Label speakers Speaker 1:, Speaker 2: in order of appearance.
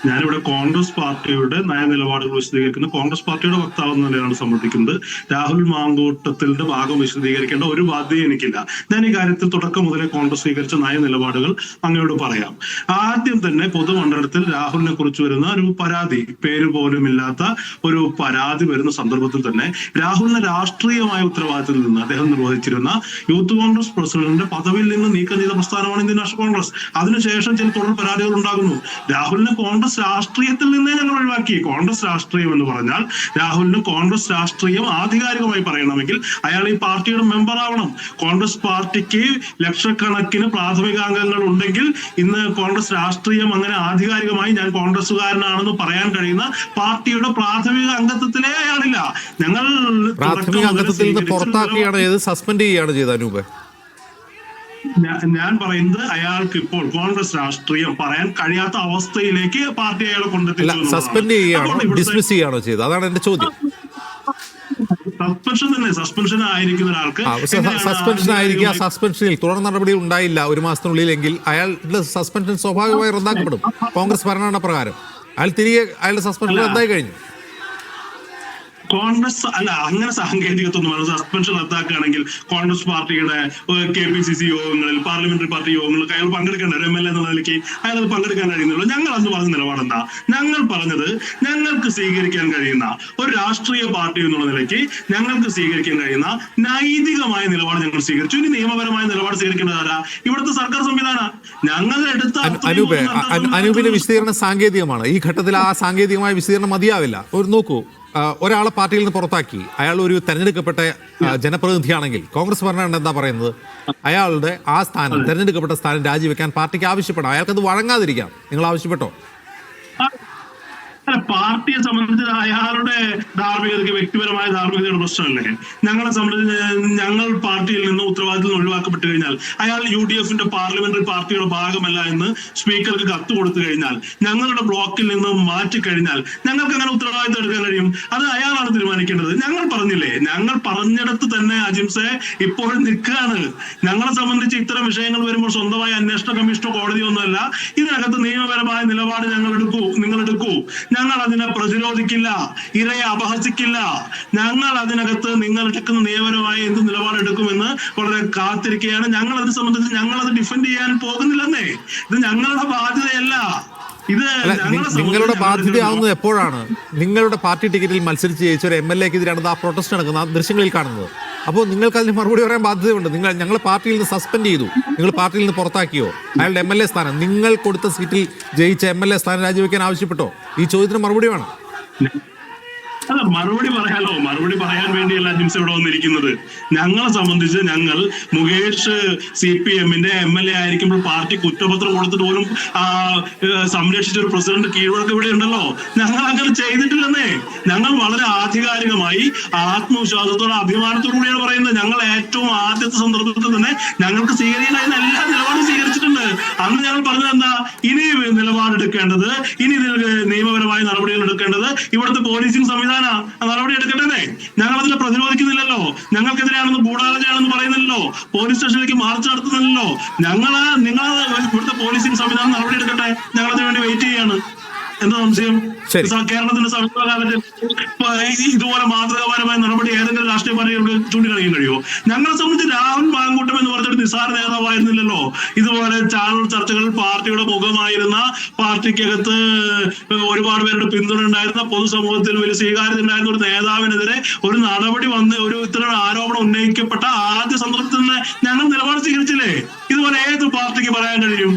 Speaker 1: ഞാനിവിടെ കോൺഗ്രസ് പാർട്ടിയുടെ നയനിലപാടുകൾ വിശദീകരിക്കുന്ന കോൺഗ്രസ് പാർട്ടിയുടെ വക്താവ് എന്ന നിലയാണ് സമർപ്പിക്കുന്നത്. രാഹുൽ മാങ്കൂട്ടത്തിന്റെ ഭാഗം വിശദീകരിക്കേണ്ട ഒരു ബാധ്യത എനിക്കില്ല. ഞാൻ ഈ കാര്യത്തിൽ തുടക്കം മുതലേ കോൺഗ്രസ് സ്വീകരിച്ച നയനിലപാടുകൾ അങ്ങയോട് പറയാം. ആദ്യം തന്നെ പൊതുമണ്ഡലത്തിൽ രാഹുലിനെ കുറിച്ച് വരുന്ന ഒരു പരാതി, പേര് പോലും ഇല്ലാത്ത ഒരു പരാതി വരുന്ന സന്ദർഭത്തിൽ തന്നെ രാഹുലിനെ രാഷ്ട്രീയമായ ഉത്തരവാദിത്തത്തിൽ നിന്ന് അദ്ദേഹം നിർവഹിച്ചിരുന്ന യൂത്ത് കോൺഗ്രസ് പ്രസിഡന്റിന്റെ പദവിയിൽ നിന്ന് നീക്കം ചെയ്ത പ്രസ്ഥാനമാണ് ഇന്ത്യൻ നാഷണൽ കോൺഗ്രസ്. അതിനുശേഷം ചില തുടർ പരാതികൾ ഉണ്ടാകുന്നു. രാഹുലിനെ കോൺഗ്രസ് രാഷ്ട്രീയത്തിൽ നിന്നേ ഞങ്ങൾ ഒഴിവാക്കി. കോൺഗ്രസ് രാഷ്ട്രീയം എന്ന് പറഞ്ഞാൽ രാഹുലിന് കോൺഗ്രസ് രാഷ്ട്രീയം ആധികാരികമായി പറയണമെങ്കിൽ അയാൾ ഈ പാർട്ടിയുടെ മെമ്പർ ആവണം. കോൺഗ്രസ് പാർട്ടിക്ക് ലക്ഷക്കണക്കിന് പ്രാഥമിക അംഗങ്ങൾ ഉണ്ടെങ്കിൽ ഇന്ന് കോൺഗ്രസ് രാഷ്ട്രീയം അങ്ങനെ ആധികാരികമായി ഞാൻ കോൺഗ്രസ്സുകാരനാണെന്ന് പറയാൻ കഴിയുന്ന പാർട്ടിയുടെ പ്രാഥമിക അംഗത്വത്തിലേ അയാളില്ല. ഞങ്ങൾ
Speaker 2: പ്രാഥമിക അംഗത്വത്തിൽ നിന്ന് പുറത്താക്കുകയാണ് ചെയ്ത്, സസ്പെൻഡ് ചെയ്യുകയാണ് ചെയ്തത്. അനൂപ്,
Speaker 1: ഞാൻ പറയുന്നത് അയാൾക്ക് ഇപ്പോൾ കോൺഗ്രസ് രാഷ്ട്രീയം പറയാൻ കഴിയാത്ത അവസ്ഥയിലേക്ക് പാർട്ടി അയാളെ കൊണ്ടെത്തിച്ചു.
Speaker 2: സസ്പെൻഡ് ചെയ്യുകയാണോ ഡിസ്മിസ് ചെയ്യുകയാണോ ചെയ്തത്? അതാണ് എന്റെ ചോദ്യം.
Speaker 1: സസ്പെൻഷൻ തന്നെ. സസ്പെൻഷൻ ആയിരിക്കുന്ന ഒരാൾക്ക്
Speaker 2: സസ്പെൻഷൻ ആയിരിക്കുക, സസ്പെൻഷനിൽ തുടർ നടപടി ഉണ്ടായില്ല ഒരു മാസത്തിനുള്ളിൽ എങ്കിൽ അയാളുടെ സസ്പെൻഷൻ സ്വാഭാവികമായി റദ്ദാക്കപ്പെടും. കോൺഗ്രസ് ഭരണഘടന പ്രകാരം അയാൾ തിരികെ അയാളുടെ സസ്പെൻഷൻ റദ്ദായി കഴിഞ്ഞു.
Speaker 1: കോൺഗ്രസ് അല്ല, അങ്ങനെ സാങ്കേതികത്വം സസ്പെൻഷൻ റദ്ദാക്കുകയാണെങ്കിൽ കോൺഗ്രസ് പാർട്ടിയുടെ KPCC യോഗങ്ങളിൽ, പാർലമെന്ററി പാർട്ടി യോഗങ്ങളിൽ അയാൾ പങ്കെടുക്കേണ്ട ഒരു MLA എന്നുള്ള നിലയ്ക്ക് അയാൾ അത് പങ്കെടുക്കാൻ കഴിയുന്നുള്ളൂ. ഞങ്ങൾ അന്ന് പറഞ്ഞ നിലപാടെന്താ? ഞങ്ങൾ പറഞ്ഞത് ഞങ്ങൾക്ക് സ്വീകരിക്കാൻ കഴിയുന്ന ഒരു രാഷ്ട്രീയ പാർട്ടി എന്നുള്ള നിലയ്ക്ക് ഞങ്ങൾക്ക് സ്വീകരിക്കാൻ കഴിയുന്ന നൈതികമായ നിലപാട് ഞങ്ങൾ സ്വീകരിച്ചു. ഇനി നിയമപരമായ നിലപാട് സ്വീകരിക്കേണ്ടതാരാ? ഇവിടുത്തെ സർക്കാർ സംവിധാനം. ഞങ്ങൾ എടുത്ത
Speaker 2: അനൂപിന്റെ വിശദീകരണം സാങ്കേതികമാണ്. ഈ ഘട്ടത്തിൽ ആ സാങ്കേതികമായ വിശദീകരണം മതിയാവില്ല. ഒരു നോക്കൂ, ഒരാളെ പാർട്ടിയിൽ നിന്ന് പുറത്താക്കി, അയാൾ ഒരു തെരഞ്ഞെടുക്കപ്പെട്ട ജനപ്രതിനിധിയാണെങ്കിൽ കോൺഗ്രസ് ഭരണഘടന എന്താ പറയുന്നത്? അയാളുടെ ആ സ്ഥാനം, തെരഞ്ഞെടുക്കപ്പെട്ട സ്ഥാനം രാജിവെക്കാൻ പാർട്ടിക്ക് ആവശ്യപ്പെടാം. അയാൾക്കത് വഴങ്ങാതിരിക്കാം. നിങ്ങൾ ആവശ്യപ്പെട്ടോ?
Speaker 1: പാർട്ടിയെ സംബന്ധിച്ച് അയാളുടെ ധാർമ്മികതയ്ക്ക് വ്യക്തിപരമായ ധാർമ്മികതയുടെ പ്രശ്നമല്ലേ? ഞങ്ങളെ സംബന്ധിച്ച് ഞങ്ങൾ പാർട്ടിയിൽ നിന്ന് ഉത്തരവാദിത്തത്തിൽ നിന്ന് ഒഴിവാക്കപ്പെട്ടു കഴിഞ്ഞാൽ, അയാൾ UDFന്റെ പാർലമെന്ററി പാർട്ടിയുടെ ഭാഗമല്ല എന്ന് സ്പീക്കർക്ക് കത്ത് കൊടുത്തു കഴിഞ്ഞാൽ, ഞങ്ങളുടെ ബ്ലോക്കിൽ നിന്ന് മാറ്റിക്കഴിഞ്ഞാൽ ഞങ്ങൾക്ക് അങ്ങനെ ഉത്തരവാദിത്തം എടുക്കാൻ കഴിയും? അത് അയാളാണ് തീരുമാനിക്കേണ്ടത്. ഞങ്ങൾ പറഞ്ഞില്ലേ, ഞങ്ങൾ പറഞ്ഞിടത്ത് തന്നെ അജിംസെ ഇപ്പോഴും നിൽക്കുകയാണ്. ഞങ്ങളെ സംബന്ധിച്ച് ഇത്തരം വിഷയങ്ങൾ വരുമ്പോൾ സ്വന്തമായ അന്വേഷണ കമ്മീഷനോ കോടതിയോ ഒന്നുമല്ല. ഇതിനകത്ത് നിയമപരമായ നിലപാട് നിങ്ങൾ എടുക്കൂ. ഞങ്ങൾ അതിനെ പ്രതിരോധിക്കില്ല, ഇരയെ അപഹസിക്കില്ല. ഞങ്ങൾ അതിനകത്ത് നിങ്ങൾ എടുക്കുന്ന നിയമപരമായ എന്ത് നിലപാടെടുക്കുമെന്ന് വളരെ കാത്തിരിക്കുകയാണ്. ഞങ്ങൾ അതിനെ സംബന്ധിച്ച് ഞങ്ങൾ അത് ഡിഫെൻഡ് ചെയ്യാൻ പോകുന്നില്ലെന്നേ. ഇത് ഞങ്ങളുടെ ബാധ്യതയല്ല.
Speaker 2: നിങ്ങളുടെ ബാധ്യതയാവുന്നത് എപ്പോഴാണ്? നിങ്ങളുടെ പാർട്ടി ടിക്കറ്റിൽ മത്സരിച്ച് ജയിച്ച ഒരു MLA-ക്കെതിരാണ് ആ പ്രൊട്ടസ്റ്റ് നടക്കുന്നത്, ആ ദൃശ്യങ്ങളിൽ കാണുന്നത്. അപ്പോൾ നിങ്ങൾക്ക് അതിന് മറുപടി പറയാൻ ബാധ്യതയുണ്ട്. ഞങ്ങൾ പാർട്ടിയിൽ നിന്ന് സസ്പെൻഡ് ചെയ്തു, നിങ്ങൾ പാർട്ടിയിൽ നിന്ന് പുറത്താക്കിയോ? അയാളുടെ MLA സ്ഥാനം, നിങ്ങൾ കൊടുത്ത സീറ്റിൽ ജയിച്ച MLA സ്ഥാനം രാജിവെക്കാൻ ആവശ്യപ്പെട്ടോ? ഈ ചോദ്യത്തിന് മറുപടി വേണം.
Speaker 1: അല്ല, മറുപടി പറയാലോ. മറുപടി പറയാൻ വേണ്ടിയല്ല ജിംസ് ഇവിടെ വന്നിരിക്കുന്നത്. ഞങ്ങളെ സംബന്ധിച്ച് ഞങ്ങൾ മുകേഷ് CPMന്റെ MLA ആയിരിക്കുമ്പോൾ പാർട്ടി കുറ്റപത്രം കൊടുത്തിട്ട് പോലും സംരക്ഷിച്ച ഒരു പ്രസിഡന്റ് കീഴ്വഴക്കം ഇവിടെ ഉണ്ടല്ലോ. ഞങ്ങൾ അങ്ങനെ ചെയ്തിട്ടില്ലെന്നേ. ഞങ്ങൾ വളരെ ആധികാരികമായി ആത്മവിശ്വാസത്തോടെ അഭിമാനത്തോടു കൂടിയാണ് പറയുന്നത്. ഞങ്ങൾ ഏറ്റവും ആദ്യത്തെ സന്ദർഭത്തിൽ തന്നെ ഞങ്ങൾക്ക് സ്വീകരിക്കുന്ന എല്ലാ നിലപാടും സ്വീകരിച്ചിട്ടുണ്ട്. അന്ന് ഞങ്ങൾ പറഞ്ഞത് എന്താ? ഇനി നിലപാടെടുക്കേണ്ടത്, ഇനി നിയമപരമായ നടപടികൾ എടുക്കേണ്ടത് ഇവിടുത്തെ പോലീസിംഗ് സംവിധാനം നടപടി എടുക്കട്ടെ. ഞങ്ങൾ അതിനെ പ്രതിരോധിക്കുന്നില്ലല്ലോ. ഞങ്ങൾക്കെതിരെയാണെന്ന് ഗൂഢാലോചനയാണെന്ന് പറയുന്നില്ലല്ലോ. പോലീസ് സ്റ്റേഷനിലേക്ക് മാർച്ച് നടത്തുന്നില്ലല്ലോ. നിങ്ങൾ ഇവിടുത്തെ പോലീസിംഗ് സംവിധാനം നടപടി എടുക്കട്ടെ. ഞങ്ങൾ അതിനു വേണ്ടി വെയിറ്റ് ചെയ്യാണ്. എന്താ സംശയം? കേരളത്തിന്റെ സമീപകാലത്തിൽ ഇതുപോലെ മാതൃകാപരമായ നടപടി ഏതെങ്കിലും രാഷ്ട്രീയ പാർട്ടികൾക്ക് ചൂണ്ടിക്കാണിക്കാൻ കഴിയുമോ? ഞങ്ങളെ സംബന്ധിച്ച് രാഹുൽ മാങ്കൂട്ടം എന്ന് പറഞ്ഞൊരു നിസ്സാര നേതാവായിരുന്നില്ലല്ലോ. ഇതുപോലെ ചാനൽ ചർച്ചകളിൽ പാർട്ടിയുടെ മുഖമായിരുന്ന, പാർട്ടിക്കകത്ത് ഒരുപാട് പേരുടെ പിന്തുണ ഉണ്ടായിരുന്ന, പൊതുസമൂഹത്തിൽ വലിയ സ്വീകാര്യത ഉണ്ടായിരുന്ന ഒരു നേതാവിനെതിരെ ഒരു നടപടി വന്ന് ഒരു ഇത്തരം ആരോപണം ഉന്നയിക്കപ്പെട്ട ആദ്യ സന്ദർഭത്തിൽ തന്നെ ഞങ്ങൾ നിലപാട് സ്വീകരിച്ചില്ലേ? ഇതുപോലെ ഏത് പാർട്ടിക്ക് പറയാൻ കഴിയും?